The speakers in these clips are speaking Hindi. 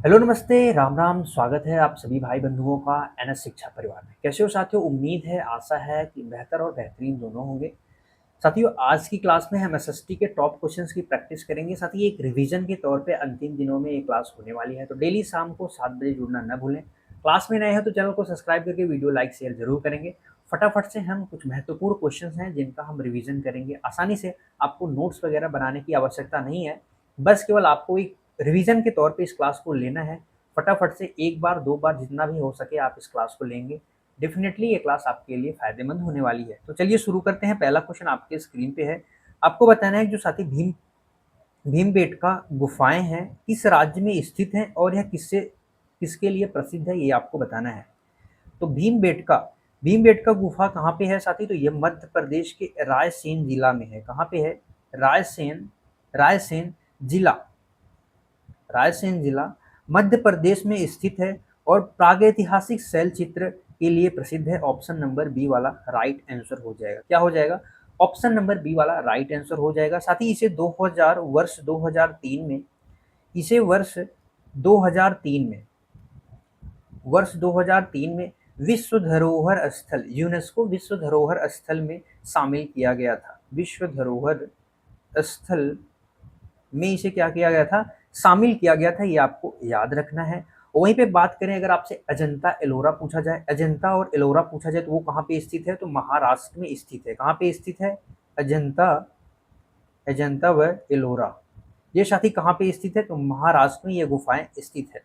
हेलो नमस्ते, राम राम। स्वागत है आप सभी भाई बंधुओं का एनएस शिक्षा परिवार में। कैसे हो साथियों? उम्मीद है, आशा है कि बेहतर और बेहतरीन दोनों होंगे। साथियों, आज की क्लास में हम एसएसटी के टॉप क्वेश्चंस की प्रैक्टिस करेंगे। साथ ही एक रिवीजन के तौर पे अंतिम दिनों में ये क्लास होने वाली है, तो डेली शाम को 7 बजे जुड़ना न भूलें। क्लास में नए हैं तो चैनल को सब्सक्राइब करके वीडियो लाइक शेयर जरूर करेंगे। फटाफट से हम कुछ महत्वपूर्ण क्वेश्चंस हैं जिनका हम रिवीजन करेंगे आसानी से। आपको नोट्स वगैरह बनाने की आवश्यकता नहीं है, बस केवल आपको एक रिवीजन के तौर पे इस क्लास को लेना है। फटाफट से एक बार दो बार जितना भी हो सके आप इस क्लास को लेंगे। डेफिनेटली ये क्लास आपके लिए फायदेमंद होने वाली है। तो चलिए शुरू करते हैं। पहला क्वेश्चन आपके स्क्रीन पे है। आपको बताना है जो साथी भीमबेटका गुफाएं हैं किस राज्य में स्थित हैं और यह किसके लिए प्रसिद्ध है, ये आपको बताना है। तो भीमबेटका भीमबेटका गुफा कहाँ पे है साथी? तो ये मध्य प्रदेश के रायसेन जिला में है। कहाँ पे है? रायसेन रायसेन जिला रायसेन जिला मध्य प्रदेश में स्थित है और प्रागैतिहासिक शैल चित्र के लिए प्रसिद्ध है। ऑप्शन नंबर बी वाला राइट आंसर हो जाएगा। क्या हो जाएगा? ऑप्शन नंबर बी वाला राइट आंसर हो जाएगा। साथ ही इसे 2000 वर्ष 2003 में इसे वर्ष 2003 में विश्व धरोहर स्थल यूनेस्को विश्व धरोहर स्थल में शामिल किया गया था। विश्व धरोहर स्थल में इसे क्या किया गया था? शामिल किया गया था। ये आपको याद रखना है। वहीं पे बात करें, अगर आपसे अजंता एलोरा पूछा जाए, अजंता और एलोरा पूछा जाए तो वो कहाँ पे स्थित है? तो महाराष्ट्र में स्थित है। कहाँ पे स्थित है? अजंता अजंता व एलोरा ये साथी कहाँ पे स्थित है? तो महाराष्ट्र में ये गुफाएं स्थित है।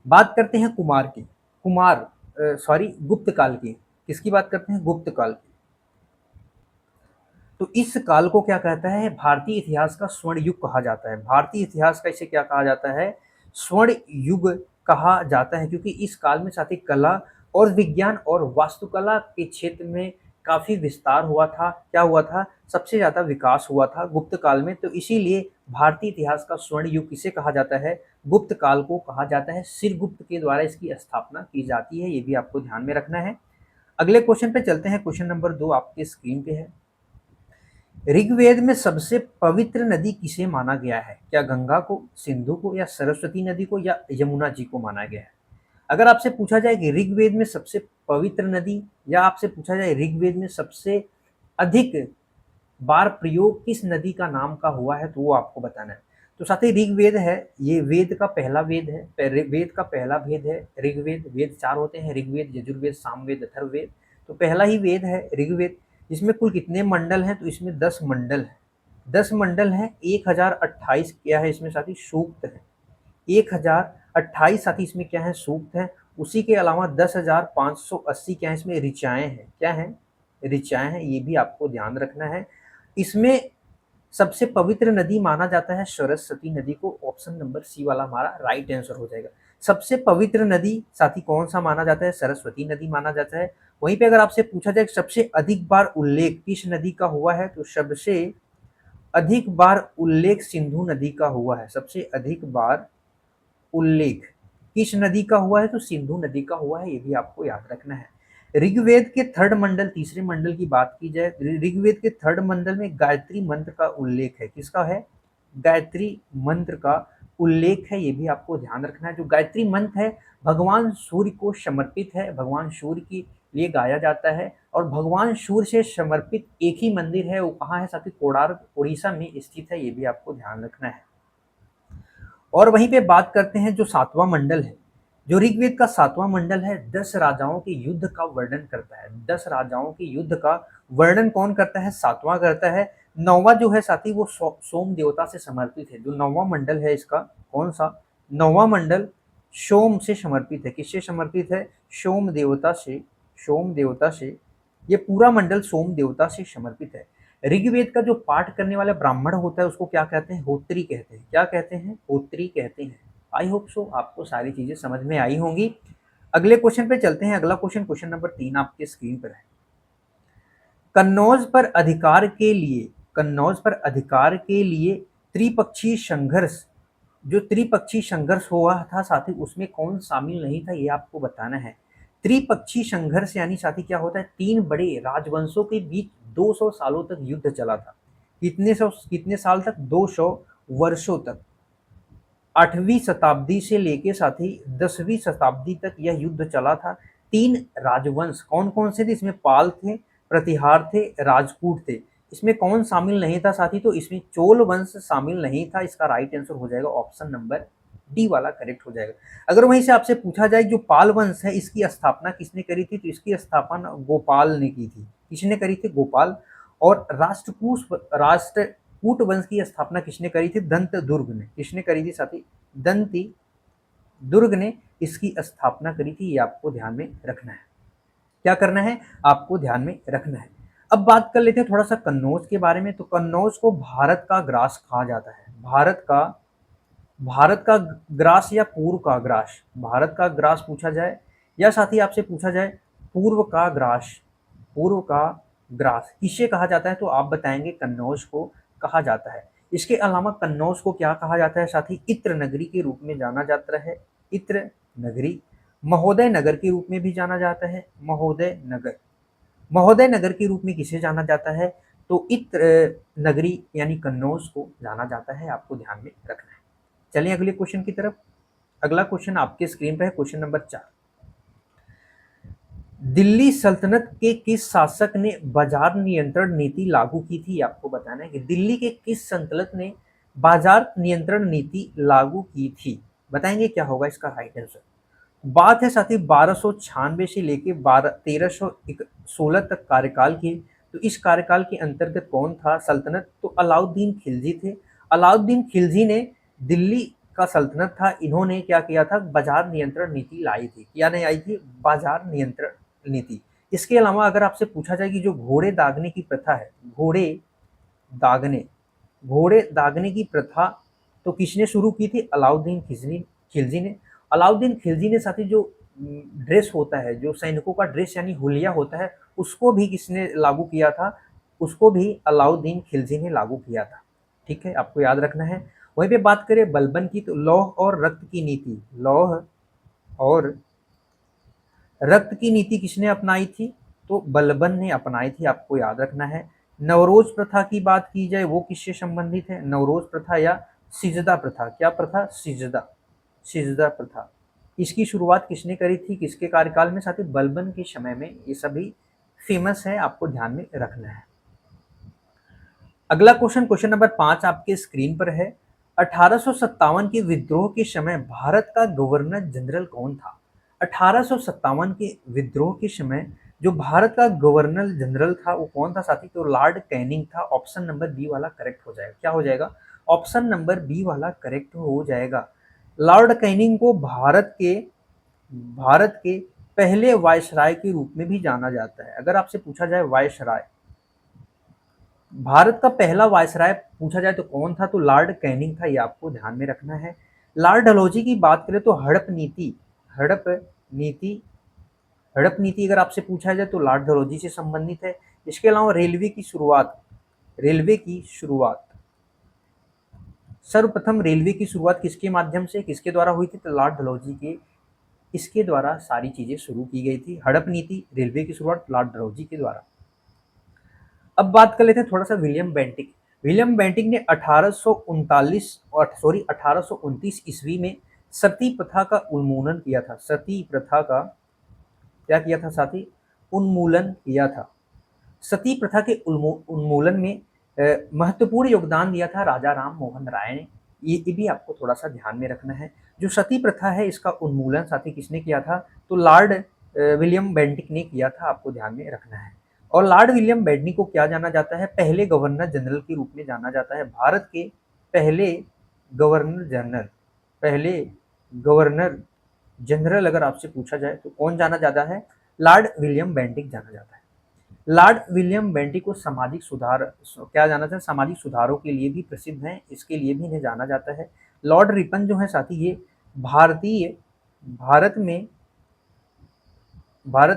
बात करते हैं कुमार की कुमार सॉरी गुप्त काल की। किसकी बात करते हैं? गुप्त काल की। तो इस काल को क्या कहता है? भारतीय इतिहास का स्वर्ण युग कहा जाता है। भारतीय इतिहास का इसे क्या कहा जाता है? स्वर्ण युग कहा जाता है, क्योंकि इस काल में साथी कला और विज्ञान और वास्तुकला के क्षेत्र में काफी विस्तार हुआ था। क्या हुआ था? सबसे ज्यादा विकास हुआ था गुप्त काल में। तो इसीलिए भारतीय इतिहास का स्वर्ण युग किसे कहा जाता है? गुप्त काल को कहा जाता है। सिरगुप्त के द्वारा इसकी स्थापना की जाती है, ये भी आपको ध्यान में रखना है। अगले क्वेश्चन पे चलते हैं। क्वेश्चन नंबर 2 आपके स्क्रीन पे है। ऋग्वेद में सबसे पवित्र नदी किसे माना गया है? क्या गंगा को, सिंधु को, या सरस्वती नदी को, या यमुना जी को माना गया है? अगर आपसे पूछा जाए कि ऋग्वेद में सबसे पवित्र नदी, या आपसे पूछा जाए ऋग्वेद में सबसे अधिक बार प्रयोग किस नदी का नाम का हुआ है, तो वो आपको बताना है। तो साथ ही ऋग्वेद है, ये वेद का पहला वेद है, वेद का पहला भेद है ऋग्वेद। वेद 4 होते हैं, ऋग्वेद, यजुर्वेद, सामवेद, अथर्ववेद। तो पहला ही वेद है ऋग्वेद। इसमें कुल कितने मंडल हैं? तो इसमें 10 मंडल है। 10 मंडल है। 1028 क्या है इसमें साथी? सूक्त है। 1028 साथी इसमें क्या है? सूक्त है। उसी के अलावा 10,580 क्या है इसमें? ऋचाएं हैं। क्या है? ऋचाएं हैं। ये भी आपको ध्यान रखना है। इसमें सबसे पवित्र नदी माना जाता है सरस्वती नदी को। ऑप्शन नंबर सी वाला हमारा राइट आंसर हो जाएगा। सबसे पवित्र नदी साथी कौन सा माना जाता है? सरस्वती नदी माना जाता है। वहीं पे अगर आपसे पूछा जाए सबसे अधिक बार उल्लेख किस नदी का हुआ है, तो सबसे अधिक बार उल्लेख सिंधु नदी का हुआ है। सबसे अधिक बार उल्लेख किस नदी का हुआ है? तो सिंधु नदी का हुआ है। ये भी आपको याद रखना है। ऋग्वेद के थर्ड मंडल, तीसरे मंडल की बात की जाए, ऋग्वेद के थर्ड मंडल में गायत्री मंत्र का उल्लेख है। किसका है? गायत्री मंत्र का उल्लेख है। ये भी आपको ध्यान रखना है। जो गायत्री मंत्र है भगवान सूर्य को समर्पित है, भगवान सूर्य के लिए गाया जाता है। और भगवान सूर्य से समर्पित एक ही मंदिर है, वो कहाँ है साथी? कोणार्क उड़ीसा में स्थित है। ये भी आपको ध्यान रखना है। और वहीं पे बात करते हैं जो सातवां मंडल है, जो ऋग्वेद का सातवां मंडल है, 10 राजाओं के युद्ध का वर्णन करता है। 10 राजाओं के युद्ध का वर्णन कौन करता है? सातवां करता है। नौवां जो है साथी वो सोम देवता से समर्पित है। जो नौवां मंडल है इसका, कौन सा? नौवां मंडल सोम से समर्पित है। किससे समर्पित है? सोम देवता से। सोम देवता से ये पूरा मंडल सोम देवता से समर्पित है। ऋग्वेद का जो पाठ करने वाला ब्राह्मण होता है उसको क्या कहते हैं? होत्री कहते हैं। क्या कहते हैं? होत्री कहते हैं। आई होप सो आपको सारी चीजें समझ में आई होंगी। अगले क्वेश्चन पे चलते हैं। अगला क्वेश्चन, क्वेश्चन नंबर 3 आपके स्क्रीन पर है। कन्नौज पर अधिकार के लिए कन्नौज पर अधिकार के लिए त्रिपक्षीय संघर्ष, जो त्रिपक्षीय संघर्ष हुआ था साथी, उसमें कौन शामिल नहीं था, ये आपको बताना है। त्रिपक्षीय संघर्ष यानी साथी क्या होता है? 3 बड़े राजवंशों के बीच 200 सालों तक युद्ध चला था। कितने साल तक? 200 वर्षों तक। 8वीं शताब्दी से लेके साथ ही 10वीं शताब्दी तक यह युद्ध चला था। 3 राजवंश कौन कौन से थे? इसमें पाल थे, प्रतिहार थे, राजपूत थे। इसमें कौन शामिल नहीं था साथी? तो इसमें चोल वंश शामिल नहीं था। इसका राइट आंसर हो जाएगा ऑप्शन नंबर डी वाला करेक्ट हो जाएगा। अगर वहीं से आपसे पूछा जाए जो पाल वंश है इसकी स्थापना किसने करी थी? तो इसकी स्थापना गोपाल ने की थी। किसने करी थी? गोपाल। और राष्ट्रकूट वंश की स्थापना किसने करी थी? दंत दुर्ग ने। किसने करी थी साथी? दंती दुर्ग ने इसकी स्थापना करी थी। ये आपको ध्यान में रखना है। क्या करना है? आपको ध्यान में रखना है। अब बात कर लेते हैं थोड़ा सा कन्नौज के बारे में। तो कन्नौज को भारत का ग्रास कहा जाता है। भारत का ग्रास या पूर्व का ग्रास? भारत का ग्रास पूछा जाए या साथ ही आपसे पूछा जाए पूर्व का ग्रास, पूर्व का ग्रास किसे कहा जाता है? तो आप बताएंगे कन्नौज को कहा जाता है। इसके अलावा कन्नौज को क्या कहा जाता है साथी? इत्र नगरी के रूप में जाना जाता है। इत्र नगरी। महोदय नगर के रूप में भी जाना जाता है। महोदय नगर। महोदय नगर के रूप में किसे जाना जाता है? तो इत्र नगरी यानी कन्नौज को जाना जाता है। आपको ध्यान में रखना है। चलिए अगले क्वेश्चन की तरफ। अगला क्वेश्चन आपके स्क्रीन पर है, क्वेश्चन नंबर 4। दिल्ली सल्तनत के किस शासक ने बाजार नियंत्रण नीति लागू की थी? आपको बताना है कि दिल्ली के किस सल्तनत ने बाजार नियंत्रण नीति लागू की थी। बताएंगे क्या होगा इसका राइट आंसर। बात है साथी 1296 से लेके 1316 तक कार्यकाल की। तो इस कार्यकाल के अंतर्गत कौन था सल्तनत? तो अलाउद्दीन खिलजी थे। अलाउद्दीन खिलजी ने दिल्ली का सल्तनत था, इन्होंने क्या किया था? बाजार नियंत्रण नीति लाई थी। क्या नहीं आई थी? बाजार नियंत्रण नीति। इसके अलावा अगर आपसे पूछा जाए कि जो घोड़े दागने की प्रथा है, दागने घोड़े दागने की प्रथा तो किसने शुरू की थी? अलाउद्दीन खिलजी ने। अलाउद्दीन खिलजी ने साथी जो ड्रेस होता है, जो सैनिकों का ड्रेस यानी हुलिया होता है, उसको भी किसने लागू किया था? उसको भी अलाउद्दीन खिलजी ने लागू किया था। ठीक है, आपको याद रखना है। वहीं पे बात करें बलबन की, तो लौह और रक्त की नीति, लौह और रक्त की नीति किसने अपनाई थी? तो बलबन ने अपनाई थी। आपको याद रखना है। नवरोज प्रथा की बात की जाए वो किससे संबंधित है? नवरोज प्रथा या सिजदा प्रथा। क्या प्रथा? सिजदा। सिजदा प्रथा। इसकी शुरुआत किसने करी थी? किसके कार्यकाल में? साथी बलबन के समय में। ये सभी फेमस है, आपको ध्यान में रखना है। अगला क्वेश्चन, क्वेश्चन नंबर 5 आपके स्क्रीन पर है। 1857 के विद्रोह के समय भारत का गवर्नर जनरल कौन था? 1857 के विद्रोह के समय जो भारत का गवर्नर जनरल था वो कौन था साथी? तो लॉर्ड कैनिंग था। ऑप्शन नंबर बी वाला करेक्ट हो जाएगा। क्या हो जाएगा? ऑप्शन नंबर बी वाला करेक्ट हो जाएगा। लॉर्ड कैनिंग को भारत के पहले वायसराय के रूप में भी जाना जाता है। अगर आपसे पूछा जाए वायसराय, भारत का पहला वायसराय पूछा जाए तो कौन था? तो लॉर्ड कैनिंग था। ये आपको ध्यान में रखना है। लॉर्ड डलहौजी की बात करें तो हड़प नीति अगर आपसे पूछा जाए तो लॉर्ड डलहौजी से संबंधित है। इसके अलावा रेलवे की शुरुआत सर्वप्रथम रेलवे की शुरुआत किसके माध्यम से, किसके द्वारा हुई थी? तो लॉर्ड डलहौजी के, इसके द्वारा सारी चीजें शुरू की गई थी। हड़प नीति, रेलवे की शुरुआत लॉर्ड डलहौजी के द्वारा। अब बात कर लेते हैं थोड़ा सा विलियम बेंटिक। विलियम बेंटिक ने 1829 ईस्वी में सती प्रथा का उन्मूलन किया था। सती प्रथा का क्या किया था साथी? उन्मूलन किया था। सती प्रथा के उन्मूलन में महत्वपूर्ण योगदान दिया था राजा राम मोहन राय ने। ये भी आपको थोड़ा सा ध्यान में रखना है। जो सती प्रथा है इसका उन्मूलन साथी किसने किया था? तो लॉर्ड विलियम बेंटिक ने किया था। आपको ध्यान में रखना है। और लॉर्ड विलियम बेंटिक को क्या जाना जाता है? पहले गवर्नर जनरल के रूप में जाना जाता है। भारत के पहले गवर्नर जनरल अगर आपसे पूछा जाए तो कौन जाना जाता है? लॉर्ड विलियम बेंटिक जाना जाता है। लॉर्ड विलियम बेंटिक को सामाजिक सुधार क्या जाना जाता है? सामाजिक सुधारों के लिए भी प्रसिद्ध हैं, इसके लिए भी इन्हें जाना जाता है। लॉर्ड रिपन जो है साथी ये भारत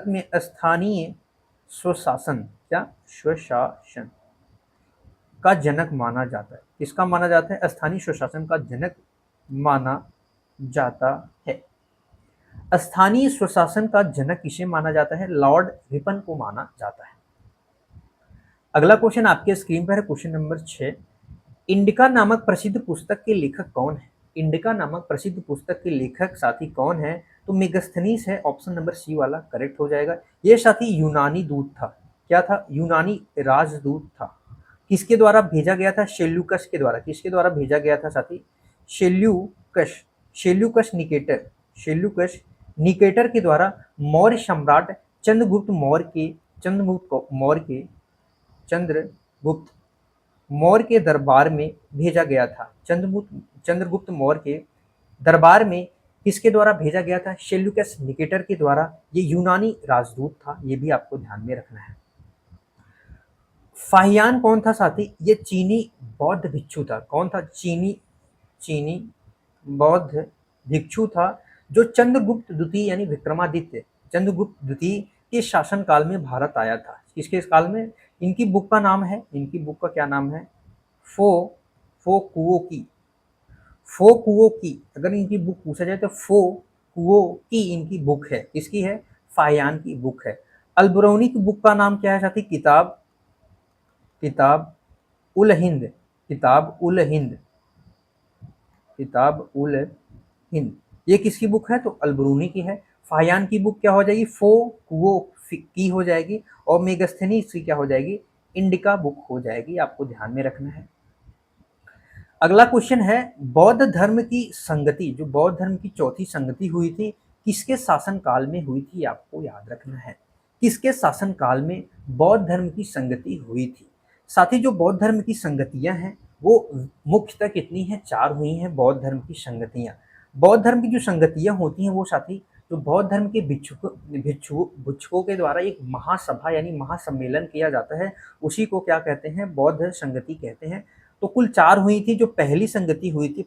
में स्थानीय स्वशासन का जनक माना जाता है। किसका माना जाता है? स्थानीय स्वशासन का जनक माना जाता है। स्थानीय स्वशासन का जनक किसे माना जाता है? लॉर्ड रिपन को माना जाता है। अगला क्वेश्चन आपके स्क्रीन पर है, क्वेश्चन नंबर 6। इंडिका नामक प्रसिद्ध पुस्तक के लेखक कौन है? इंडिका नामक प्रसिद्ध पुस्तक के लेखक साथी कौन है? तो मेगास्थनीज है, ऑप्शन नंबर सी वाला करेक्ट हो जाएगा। ये साथी यूनानी दूत था। क्या था? यूनानी राजदूत था। किसके द्वारा भेजा गया था? शेल्यूकस के द्वारा। किसके द्वारा भेजा गया था साथी? शेल्यूकस, शेल्यूकस निकेटर, शेल्यूकस निकेटर के द्वारा मौर्य सम्राट चंद्रगुप्त मौर्य के चंद्रगुप्त मौर्य के दरबार में भेजा गया था। चंद्रगुप्त मौर्य के दरबार में किसके द्वारा भेजा गया था? शेल्यूकस निकेटर के द्वारा। ये यूनानी राजदूत था, ये भी आपको ध्यान में रखना है। फाहियान कौन था साथी? ये चीनी बौद्ध भिक्षु था। कौन था? चीनी बौद्ध भिक्षु था, जो चंद्रगुप्त द्वितीय यानी विक्रमादित्य चंद्रगुप्त द्वितीय के शासनकाल में भारत आया था। किसके काल में? इनकी बुक का नाम है, इनकी बुक का क्या नाम है? फो कुओ की। अगर इनकी बुक पूछा जाए तो फो कुओ की इनकी बुक है। किसकी है? फाहियान की बुक है। अलबरौनी की बुक का नाम क्या है साथी? किताब उल हिंद, किताब उल हिंद। ये किसकी बुक है? तो अलबरूनी की है। फाहियान की बुक क्या हो जाएगी? फो कुओ की हो जाएगी। और मेगास्थनीज की क्या हो जाएगी? इंडिका बुक हो जाएगी। आपको ध्यान में रखना है। अगला क्वेश्चन है, बौद्ध धर्म की संगति, जो बौद्ध धर्म की चौथी संगति हुई थी, किसके शासन काल में हुई थी? आपको याद रखना है, किसके शासन काल में बौद्ध धर्म की संगति हुई थी। साथ ही जो बौद्ध धर्म की संगतियां हैं वो मुख्यतः कितनी हैं? 4 हुई हैं बौद्ध धर्म की संगतियां। बौद्ध धर्म की जो संगतियां होती हैं वो साथी जो बौद्ध धर्म के भिक्षुकों के द्वारा एक महासभा यानी महासम्मेलन किया जाता है, उसी को क्या कहते हैं? बौद्ध संगति कहते हैं। तो कुल 4 हुई थी। जो पहली संगति हुई थी,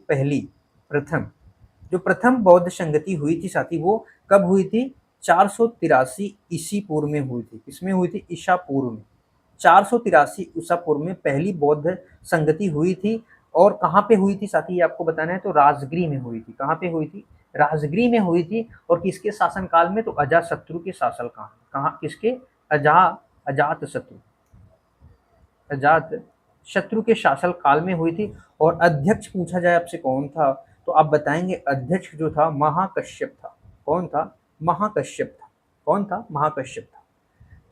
जो प्रथम बौद्ध संगति हुई थी साथी, वो कब हुई थी? 483 ईसा पूर्व में हुई थी। किसमें हुई थी? ईसा पूर्व में। 483 ईसा पूर्व में पहली बौद्ध संगति हुई थी। और कहाँ पे हुई थी साथी? ये आपको बताना है। तो राजगिरी में हुई थी। कहाँ पे हुई थी? राजगिरी में हुई थी। और किसके शासन काल में? तो अजातशत्रु के शासन काल। कहाँ? किसके? अजात शत्रु के शासन काल में हुई थी। और अध्यक्ष पूछा जाए आपसे कौन था, तो आप बताएंगे अध्यक्ष जो था महाकश्यप था। कौन था? महाकश्यप था। कौन था? महाकश्यप था।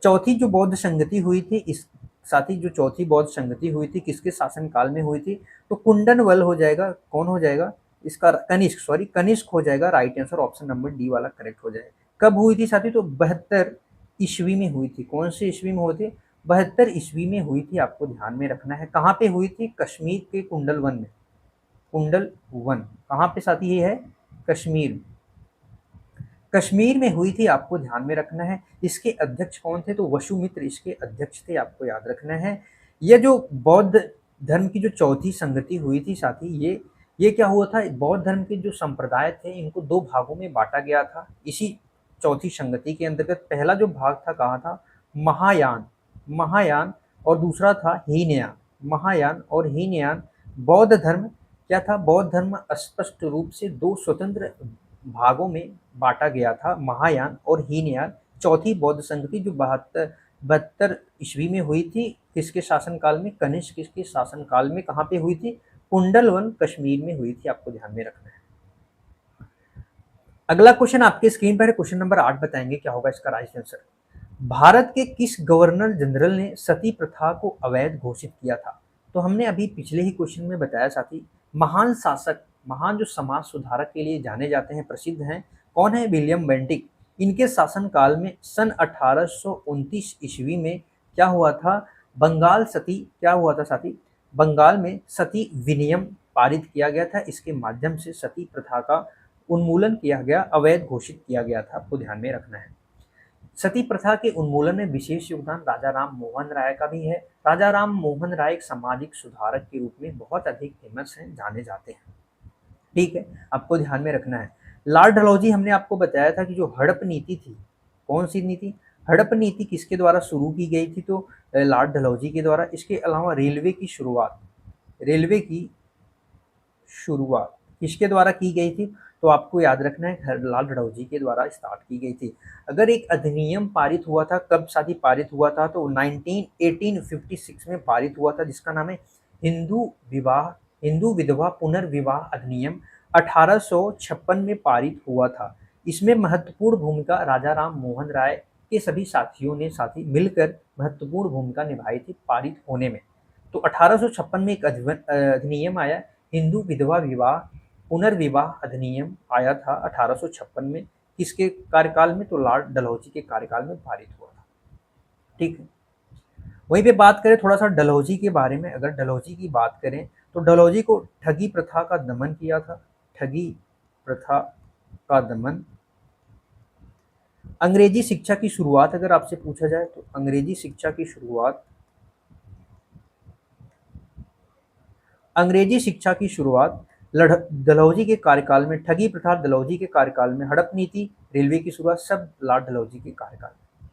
चौथी जो बौद्ध संगति हुई थी, इस साथ ही जो चौथी बौद्ध संगति हुई थी किसके शासन काल में हुई थी? तो कुंडनवल हो जाएगा। कौन हो जाएगा इसका? कनिष्क हो जाएगा। Right answer option number D वाला करेक्ट हो जाएगा। कब हुई थी साथी? तो 72 ईस्वी में हुई थी। कौन सी ईस्वी में हुई थी? 72 ईस्वी में हुई थी। आपको ध्यान में रखना है। कहाँ पे हुई थी? कश्मीर के कुंडल वन में। कहाँ पे साथी? ये है कश्मीर में हुई थी। आपको ध्यान में रखना है। इसके अध्यक्ष कौन थे? तो वसुमित्र इसके अध्यक्ष थे। आपको याद रखना है। यह जो बौद्ध धर्म की जो चौथी संगति हुई थी साथी, ये क्या हुआ था? बौद्ध धर्म के जो संप्रदाय थे इनको 2 भागों में बांटा गया था इसी चौथी संगति के अंतर्गत। पहला जो भाग था कहाँ था? महायान और दूसरा था हीनयान। महायान और हीनयान। बौद्ध धर्म क्या था? बौद्ध धर्म स्पष्ट रूप से 2 स्वतंत्र भागों में बांटा गया था, महायान और हीनयान। चौथी बौद्ध संगति जो 72 ईस्वी में हुई थी, किसके शासनकाल में? कनिष्क के शासनकाल में। कहाँ पे हुई थी? कुंडलवन कश्मीर में हुई थी। आपको ध्यान में रखना है। अगला क्वेश्चन आपके स्क्रीन पर है, क्वेश्चन नंबर 8 बताएंगे क्या होगा इसका राइट आंसर। भारत के किस गवर्नर जनरल ने सती प्रथा को अवैध घोषित किया था? तो हमने अभी पिछले ही क्वेश्चन में बताया साथी, महान शासक, महान जो समाज सुधारक के लिए जाने जाते हैं, प्रसिद्ध हैं, कौन है? William Bentinck. इनके शासनकाल में सन 1829 ईस्वी में क्या हुआ था? क्या हुआ था साथी? बंगाल में सती विनियम पारित किया गया था। इसके माध्यम से सती प्रथा का उन्मूलन किया गया, अवैध घोषित किया गया था। आपको ध्यान में रखना है। सती प्रथा के उन्मूलन में विशेष योगदान राजा राम मोहन राय का भी है। राजा राम मोहन राय एक सामाजिक सुधारक के रूप में बहुत अधिक फेमस हैं, जाने जाते हैं। ठीक है, आपको ध्यान में रखना है। लॉर्ड डलहौजी हमने आपको बताया था कि जो हड़प नीति थी, कौन सी नीति? हड़प नीति किसके द्वारा शुरू की गई थी? तो लॉर्ड डलहौजी के द्वारा। इसके अलावा रेलवे की शुरुआत किसके द्वारा की गई थी? तो आपको याद रखना है, लॉर्ड डलहौजी के द्वारा स्टार्ट की गई थी। अगर एक अधिनियम पारित हुआ था, कब साथी पारित हुआ था? तो 1856 में पारित हुआ था, जिसका नाम है हिंदू विधवा पुनर्विवाह अधिनियम। 1856 में पारित हुआ था। इसमें महत्वपूर्ण भूमिका राजा राम मोहन राय के सभी साथियों ने साथी मिलकर महत्वपूर्ण भूमिका निभाई थी पारित होने में। तो 1856 में एक अधिनियम आया, हिंदू विधवा विवाह पुनर्विवाह अधिनियम आया था 1856 में। किसके कार्यकाल में? तो लॉर्ड डलहौजी के कार्यकाल में पारित हुआ था। ठीक है, वहीं पे बात करें थोड़ा सा डलहौजी के बारे में। अगर डलहौजी की बात करें तो डलहौजी को ठगी प्रथा का दमन किया था, ठगी प्रथा का दमन। अंग्रेजी शिक्षा की शुरुआत अगर आपसे पूछा जाए तो अंग्रेजी शिक्षा की शुरुआत, अंग्रेजी शिक्षा की शुरुआत डलहौजी के कार्यकाल में, ठगी प्रथा डलहौजी के कार्यकाल में, हड़प नीति, रेलवे की शुरुआत सब लॉर्ड डलहौजी के कार्यकाल में।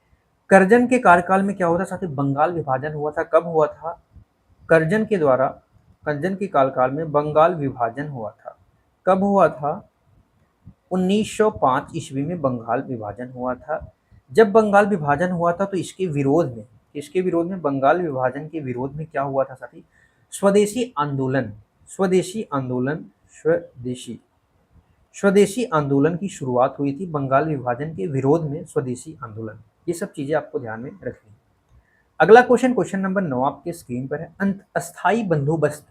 करजन के कार्यकाल में क्या हुआ था साथी? बंगाल विभाजन हुआ था। कब हुआ था? करजन के द्वारा, करजन के कार्यकाल में बंगाल विभाजन हुआ था। कब हुआ था? 1905 ईस्वी में बंगाल विभाजन हुआ था। जब बंगाल विभाजन हुआ था तो इसके विरोध में, इसके विरोध में, बंगाल विभाजन के विरोध में क्या हुआ था साथी? स्वदेशी आंदोलन, स्वदेशी आंदोलन, स्वदेशी स्वदेशी आंदोलन की शुरुआत हुई थी बंगाल विभाजन के विरोध में, स्वदेशी आंदोलन। ये सब चीजें आपको ध्यान में रखनी है। अगला क्वेश्चन, क्वेश्चन नंबर 9 आपके स्क्रीन पर है। अस्थाई बंदोबस्त,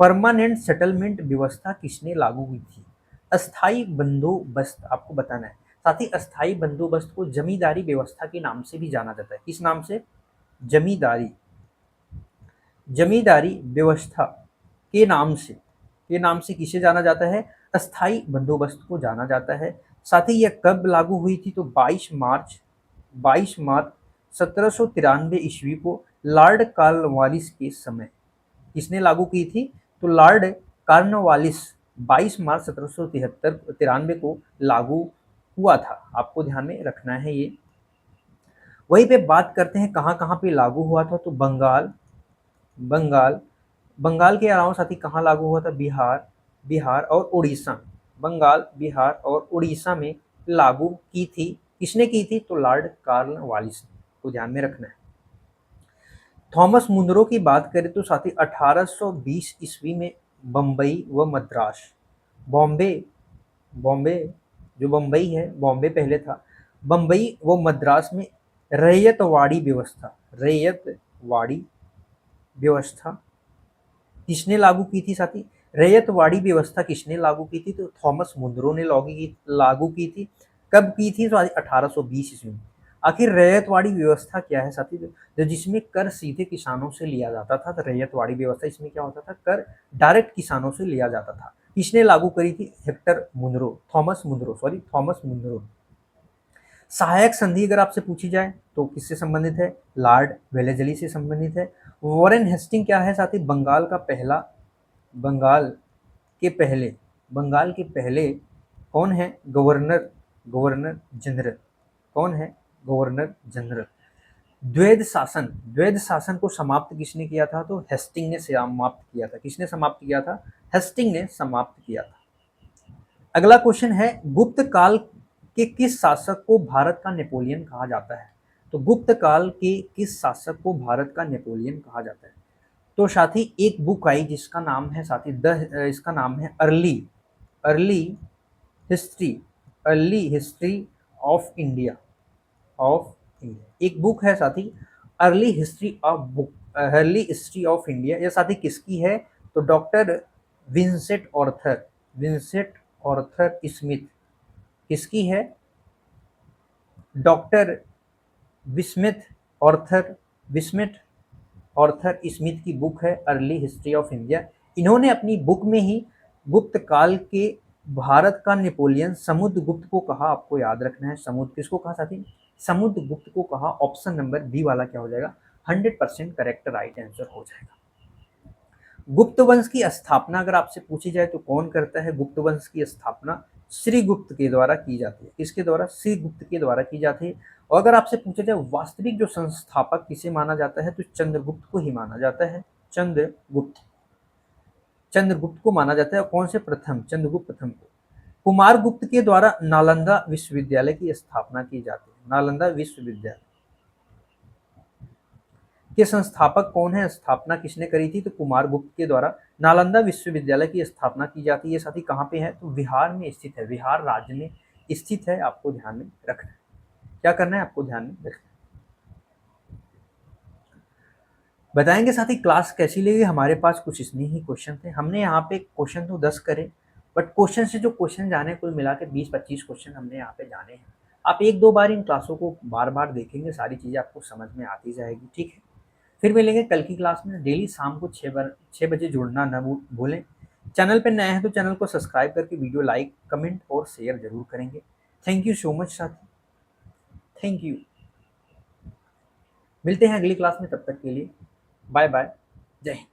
परमानेंट सेटलमेंट व्यवस्था किसने लागू की थी? अस्थाई बंदोबस्त आपको बताना है साथ ही। अस्थाई बंदोबस्त को जमींदारी व्यवस्था के नाम से भी जाना जाता है। किस नाम से? जमींदारी, जमींदारी व्यवस्था के नाम से, के नाम से किसे जाना जाता है? अस्थाई बंदोबस्त को जाना जाता है। साथ ही यह कब लागू हुई थी? तो 22 मार्च 1793 ईस्वी को लॉर्ड कॉर्नवालिस के समय। किसने लागू की थी? तो लॉर्ड कॉर्नवालिस 22 मार्च 1793 को लागू हुआ था। आपको ध्यान में रखना है ये। वहीं पे बात करते हैं कहाँ कहाँ पे लागू हुआ था। तो बंगाल, बंगाल, बंगाल के अलावा साथी कहाँ लागू हुआ था? बिहार, बिहार और उड़ीसा, बंगाल, बिहार और उड़ीसा में लागू की थी। किसने की थी? तो लॉर्ड कॉर्नवालिस ने, को ध्यान में रखना है। थॉमस मुनरो की बात करें तो साथी 1820 ईस्वी में बम्बई व मद्रास, बॉम्बे, बॉम्बे जो बम्बई है, बॉम्बे पहले था, बम्बई व मद्रास में रैयतवाड़ी व्यवस्था, रैयतवाड़ी व्यवस्था किसने लागू की थी साथी? रैयतवाड़ी व्यवस्था किसने लागू की थी? तो थॉमस मुनरो ने लागू की थी। कब की थी? तो 1820 ईस्वी में। आखिर रैयतवाड़ी व्यवस्था क्या है साथी? जो जिसमें कर सीधे किसानों से लिया जाता था। तो रैयतवाड़ी व्यवस्था, इसमें क्या होता था? कर डायरेक्ट किसानों से लिया जाता था। किसने लागू करी थी? Hector Munro, Thomas Munro, sorry Thomas Munro. सहायक संधि अगर आपसे पूछी जाए तो किससे संबंधित है? लॉर्ड वेलेस्ली से संबंधित है। वॉरेन हेस्टिंग क्या है साथी? बंगाल का पहला, बंगाल के पहले, बंगाल के पहले कौन है? Governor, governor general. कौन है? Governor general. द्वैध शासन, द्वैध शासन को समाप्त किसने किया था? तो हेस्टिंग ने समाप्त किया था। किसने समाप्त किया था? हेस्टिंग ने समाप्त किया था। अगला क्वेश्चन है, गुप्त काल के किस शासक को भारत का नेपोलियन कहा जाता है? तो गुप्त काल के किस शासक को भारत का नेपोलियन कहा जाता है? तो साथी एक बुक आई जिसका नाम है साथी इसका नाम है early, early history, early history of India, of India. एक बुक है साथी early history of book, early history of India. यह साथी किसकी है? तो doctor Vincent Arthur, Vincent Arthur Smith. किसकी है? डॉक्टर विस्मिथ ऑर्थर, विस्मिथ ऑर्थर स्मिथ की बुक है अर्ली हिस्ट्री ऑफ इंडिया। इन्होंने अपनी बुक में ही गुप्त काल के भारत का नेपोलियन समुद्रगुप्त को कहा। आपको याद रखना है, समुद्र किसको कहा साथी? समुद्रगुप्त को कहा। ऑप्शन नंबर बी वाला क्या हो जाएगा? 100% करेक्ट राइट आंसर हो जाएगा। गुप्त वंश की स्थापना अगर आपसे पूछी जाए तो कौन करता है? गुप्त वंश की स्थापना श्रीगुप्त के द्वारा की जाती है। किसके द्वारा? श्रीगुप्त के द्वारा की जाती है। और अगर आपसे पूछा जाए वास्तविक जो संस्थापक किसे माना जाता है तो चंद्रगुप्त को ही माना जाता है। चंद्रगुप्त, चंद्रगुप्त को माना जाता है। कौन से? प्रथम, चंद्रगुप्त प्रथम को। कुमारगुप्त के द्वारा नालंदा विश्वविद्यालय की स्थापना की जाती है। नालंदा विश्वविद्यालय के संस्थापक कौन है? स्थापना किसने करी थी? तो कुमारगुप्त के द्वारा नालंदा विश्वविद्यालय की स्थापना की जाती है। साथ ही कहाँ पे है, तो बिहार में स्थित है, बिहार राज्य में स्थित है, आपको ध्यान में रखना है। क्या करना है, आपको ध्यान में रखना है। बताएंगे साथ ही क्लास कैसी लगी। हमारे पास कुछ इतने ही क्वेश्चन थे, हमने यहाँ पे क्वेश्चन तो 10 करे, बट क्वेश्चन से जो क्वेश्चन जाने कुल मिला के 20-25 क्वेश्चन हमने यहाँ पे जाने हैं। आप एक दो बार इन क्लासों को बार बार देखेंगे, सारी चीज़ें आपको समझ में आती जाएगी। ठीक है, फिर मिलेंगे कल की क्लास में। डेली शाम को 6 बजे जुड़ना न भूलें। चैनल पे नए हैं तो चैनल को सब्सक्राइब करके वीडियो लाइक, कमेंट और शेयर जरूर करेंगे। थैंक यू सो मच साथी, थैंक यू। मिलते हैं अगली क्लास में, तब तक के लिए बाय बाय, जय हिंद।